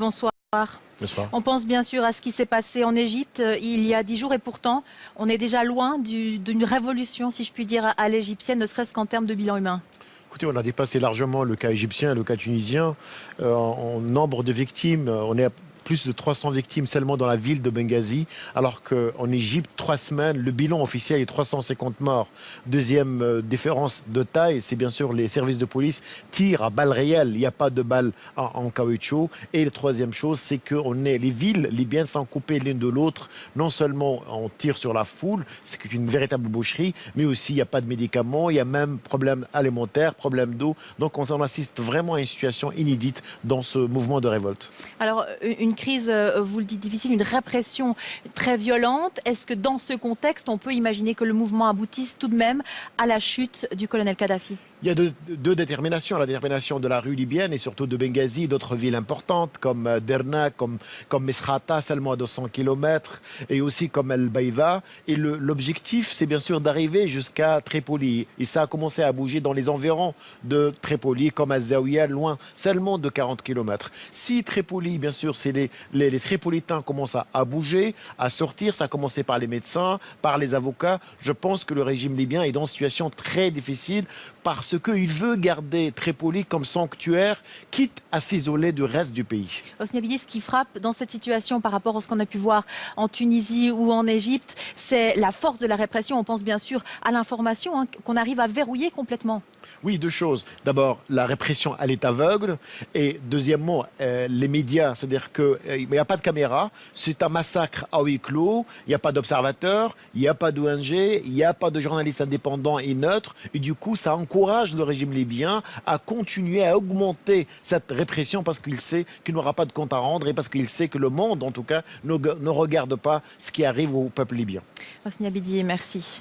Bonsoir. Bonsoir. On pense bien sûr à ce qui s'est passé en Égypte il y a 10 jours et pourtant on est déjà loin d'une révolution, si je puis dire, à l'égyptienne, ne serait-ce qu'en termes de bilan humain. Écoutez, on a dépassé largement le cas égyptien, le cas tunisien. En nombre de victimes, on est à plus de 300 victimes seulement dans la ville de Benghazi, alors qu'en Égypte, 3 semaines, le bilan officiel est 350 morts. Deuxième différence de taille, c'est bien sûr les services de police tirent à balles réelles. Il n'y a pas de balles en caoutchouc. Et la troisième chose, c'est que les villes libyennes sont coupées l'une de l'autre. Non seulement on tire sur la foule, c'est une véritable boucherie, mais aussi il n'y a pas de médicaments, il y a même problème alimentaire, problème d'eau. Donc on assiste vraiment à une situation inédite dans ce mouvement de révolte. Alors, une crise, vous le dites, difficile, une répression très violente. Est-ce que dans ce contexte, on peut imaginer que le mouvement aboutisse tout de même à la chute du colonel Kadhafi ? Il y a deux déterminations, la détermination de la rue libyenne et surtout de Benghazi, d'autres villes importantes comme Derna, comme Misrata, seulement à 200 km, et aussi comme El Baïda. Et l'objectif, c'est bien sûr d'arriver jusqu'à Tripoli. Et ça a commencé à bouger dans les environs de Tripoli, comme à Zaouia, loin seulement de 40 km. Si Tripoli, bien sûr, c'est les Tripolitains commencent à bouger, à sortir, ça a commencé par les médecins, par les avocats, je pense que le régime libyen est dans une situation très difficile parce qu'il veut garder Tripoli comme sanctuaire, quitte à s'isoler du reste du pays. Hosni Abidi, ce qui frappe dans cette situation par rapport à ce qu'on a pu voir en Tunisie ou en Égypte, c'est la force de la répression. On pense bien sûr à l'information, qu'on arrive à verrouiller complètement. Oui, deux choses. D'abord, la répression, elle est aveugle. Et deuxièmement, les médias, c'est-à-dire qu'il n'y a pas de caméra, c'est un massacre à huis clos, il n'y a pas d'observateurs, il n'y a pas d'ONG, il n'y a pas de journalistes indépendants et neutres. Et du coup, ça encourage le régime libyen à continuer à augmenter cette répression parce qu'il sait qu'il n'aura pas de compte à rendre et parce qu'il sait que le monde, en tout cas, ne regarde pas ce qui arrive au peuple libyen. Hosni Abidi, merci.